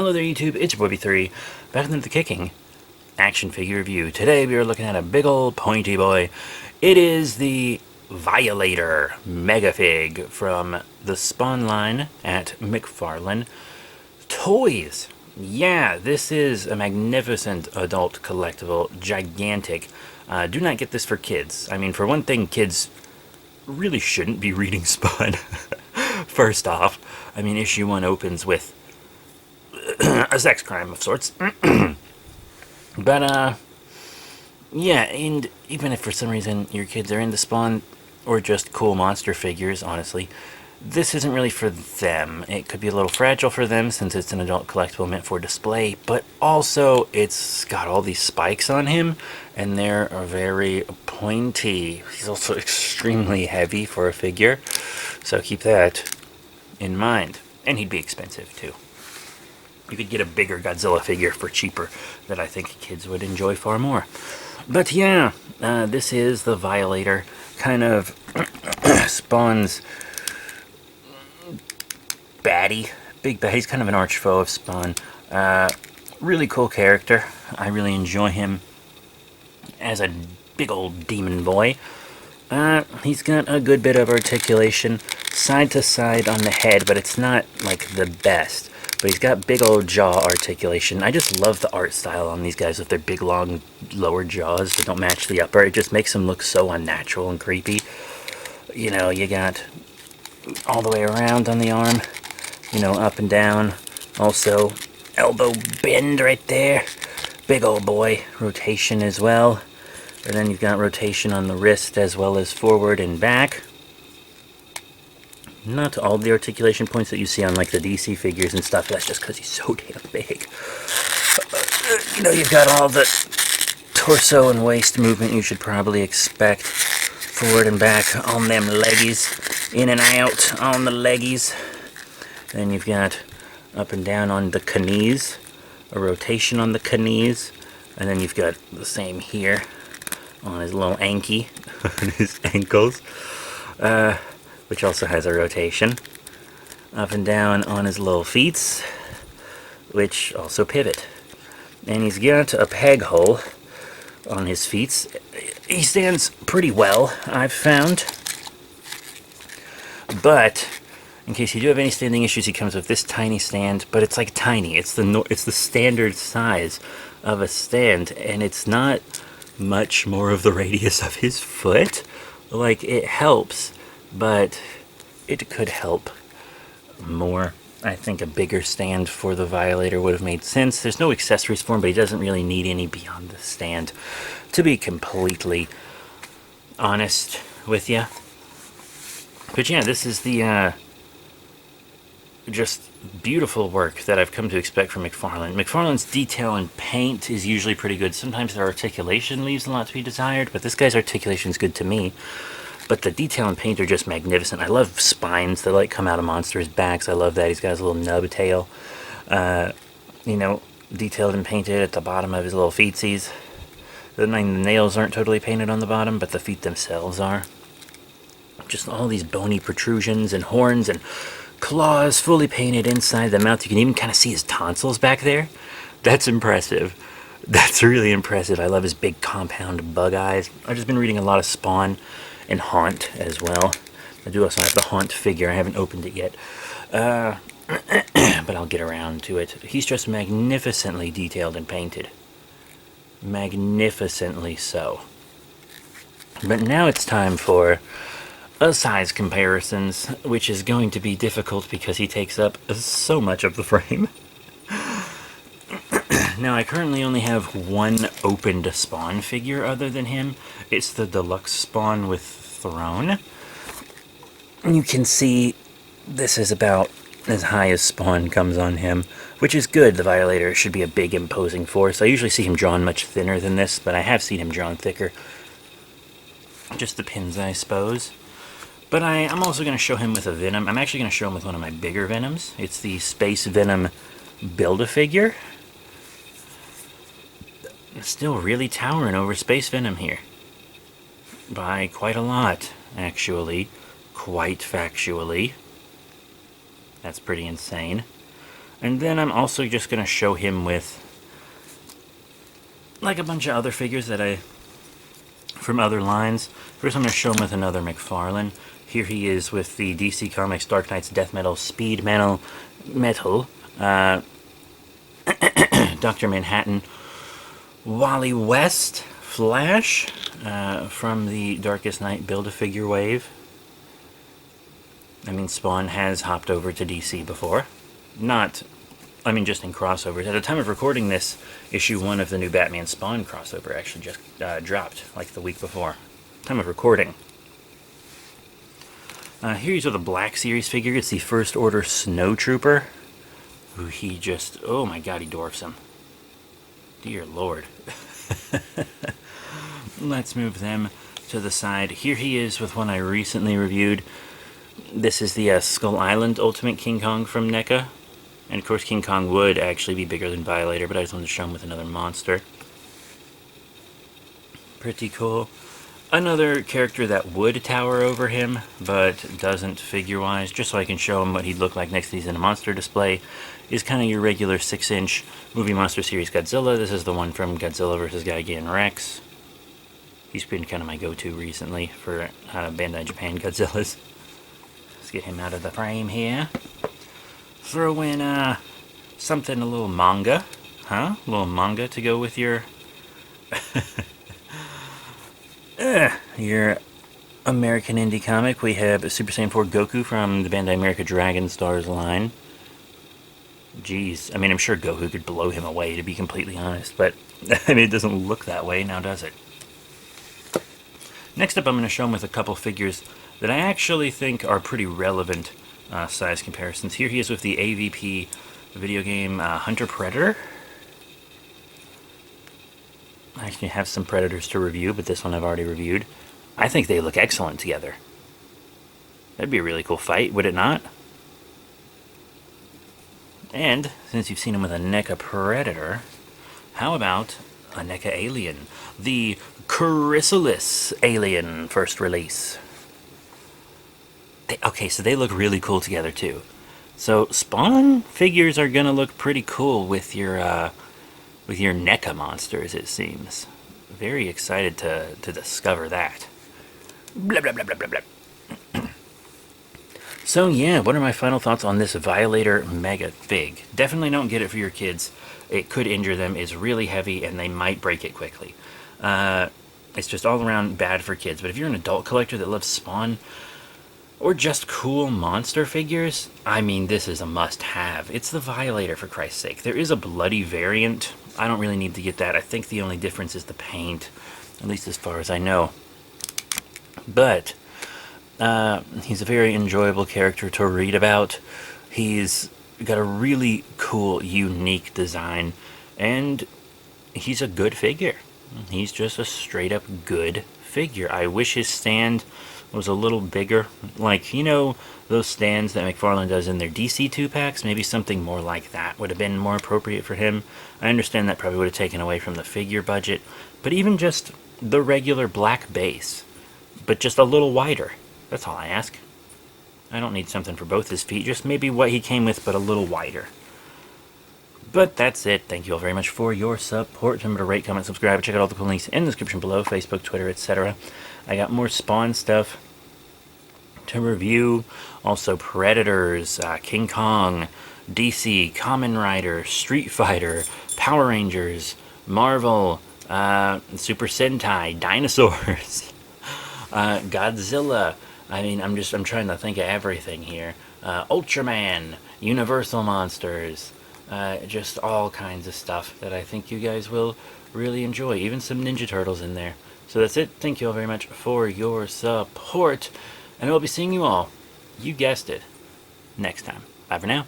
Hello there YouTube, it's your boy B3, back into the kicking action figure review. Today we are looking at a big old pointy boy. It is the Violator Megafig from the Spawn line at McFarlane Toys. Yeah, this is a magnificent adult collectible, gigantic. Do not get this for kids. I mean, for one thing, kids really shouldn't be reading Spawn. First off, I mean, issue 1 opens with a sex crime of sorts. But, yeah, and even if for some reason your kids are into Spawn or just cool monster figures, honestly, this isn't really for them. It could be a little fragile for them since it's an adult collectible meant for display, but also it's got all these spikes on him, and they're very pointy. He's also extremely heavy for a figure, so keep that in mind. And he'd be expensive, too. You could get a bigger Godzilla figure for cheaper that I think kids would enjoy far more. But yeah, this is the Violator, kind of Spawn's baddie. Big bad. He's kind of an arch foe of Spawn. Really cool character. I really enjoy him as a big old demon boy. He's got a good bit of articulation side to side on the head, but it's not like the best. But he's got big old jaw articulation. I just love the art style on these guys with their big long lower jaws that don't match the upper. It just makes them look so unnatural and creepy. You know, you got all the way around on the arm, you know, up and down. Also, elbow bend right there. Big old boy. Rotation as well. And then you've got rotation on the wrist as well as forward and back. Not all the articulation points that you see on like the DC figures and stuff. That's just because he's so damn big. You know, you've got all the torso and waist movement you should probably expect. Forward and back on them leggies. In and out on the leggies. Then you've got up and down on the knees. A rotation on the knees. And then you've got the same here on his little anky. On his ankles. Which also has a rotation. Up and down on his little feet, which also pivot. And he's got a peg hole on his feet. He stands pretty well, I've found. But in case you do have any standing issues, he comes with this tiny stand, but it's like tiny. It's the standard size of a stand, and it's not much more of the radius of his foot. Like, it helps, but it could help more. I think a bigger stand for the Violator would have made sense. There's no accessories for him, but he doesn't really need any beyond the stand, to be completely honest with you. But yeah, this is the just beautiful work that I've come to expect from McFarlane. McFarlane's detail and paint is usually pretty good. Sometimes their articulation leaves a lot to be desired, but this guy's articulation is good to me. But the detail and paint are just magnificent. I love spines that like come out of monsters' backs. I love that. He's got his little nub tail. You know, detailed and painted at the bottom of his little feetsies. The nails aren't totally painted on the bottom, but the feet themselves are. Just all these bony protrusions and horns and claws fully painted inside the mouth. You can even kind of see his tonsils back there. That's impressive. That's really impressive. I love his big compound bug eyes. I've just been reading a lot of Spawn and Haunt as well. I do also have the Haunt figure. I haven't opened it yet. But I'll get around to it. He's just magnificently detailed and painted. Magnificently so. But now it's time for size comparisons, which is going to be difficult because he takes up so much of the frame. Now, I currently only have one opened Spawn figure other than him. It's the deluxe Spawn with Throne. You can see this is about as high as Spawn comes on him, which is good. The Violator should be a big, imposing force. I usually see him drawn much thinner than this, but I have seen him drawn thicker. Just depends, I suppose. But I'm also going to show him with a Venom. I'm actually going to show him with one of my bigger Venoms. It's the Space Venom Build-A-Figure. Still really towering over Space Venom here. By quite a lot, actually. Quite factually. That's pretty insane. And then I'm also just going to show him with like a bunch of other figures from other lines. First I'm going to show him with another McFarlane. Here he is with the DC Comics Dark Knight's Death Metal Speed Metal, Dr. Manhattan, Wally West, Flash, from the Darkest Night Build-A-Figure wave. I mean, Spawn has hopped over to DC before. Just in crossovers. At the time of recording this, issue 1 of the new Batman Spawn crossover actually just dropped, like the week before. Time of recording. Here he's with a Black Series figure. It's the First Order Snow Trooper. Who he just... oh my god, he dwarfs him. Dear Lord. Let's move them to the side. Here he is with one I recently reviewed. This is the Skull Island Ultimate King Kong from NECA. And of course King Kong would actually be bigger than Violator, but I just wanted to show him with another monster. Pretty cool. Another character that would tower over him, but doesn't figure-wise, just so I can show him what he'd look like next to these in a monster display, is kind of your regular 6-inch Movie Monster Series Godzilla. This is the one from Godzilla vs. Gigan Rex. He's been kind of my go-to recently for Bandai Japan Godzillas. Let's get him out of the frame here. Throw in something, a little manga. Huh? A little manga to go with your... your American indie comic. We have Super Saiyan 4 Goku from the Bandai America Dragon Stars line. Jeez, I mean, I'm sure Goku could blow him away, to be completely honest, but I mean, it doesn't look that way now, does it? Next up, I'm going to show him with a couple figures that I actually think are pretty relevant size comparisons. Here he is with the AVP video game Hunter Predator. I actually have some Predators to review, but this one I've already reviewed. I think they look excellent together. That'd be a really cool fight, would it not? And, since you've seen him with a NECA Predator, how about a NECA Alien? The Chrysalis Alien first release. Okay, so they look really cool together too. So, Spawn figures are gonna look pretty cool with your NECA monsters, it seems. Very excited to discover that. Blah, blah, blah, blah, blah, blah. So yeah, what are my final thoughts on this Violator Megafig? Definitely don't get it for your kids. It could injure them, it's really heavy, and they might break it quickly. It's just all around bad for kids. But if you're an adult collector that loves Spawn, or just cool monster figures, I mean, this is a must-have. It's the Violator, for Christ's sake. There is a bloody variant. I don't really need to get that. I think the only difference is the paint, at least as far as I know. But he's a very enjoyable character to read about. He's got a really cool, unique design, and he's a good figure. He's just a straight-up good figure. I wish his stand was a little bigger. Like, you know, those stands that McFarlane does in their DC 2-packs? Maybe something more like that would have been more appropriate for him. I understand that probably would have taken away from the figure budget, but even just the regular black base, but just a little wider. That's all I ask. I don't need something for both his feet, just maybe what he came with, but a little wider. But that's it. Thank you all very much for your support. Remember to rate, comment, subscribe. Check out all the cool links in the description below. Facebook, Twitter, etc. I got more Spawn stuff to review. Also Predators, King Kong, DC, Kamen Rider, Street Fighter, Power Rangers, Marvel, Super Sentai, dinosaurs, Godzilla. I mean, I'm trying to think of everything here. Ultraman, Universal Monsters, just all kinds of stuff that I think you guys will really enjoy. Even some Ninja Turtles in there. So that's it. Thank you all very much for your support. And I will be seeing you all, you guessed it, next time. Bye for now.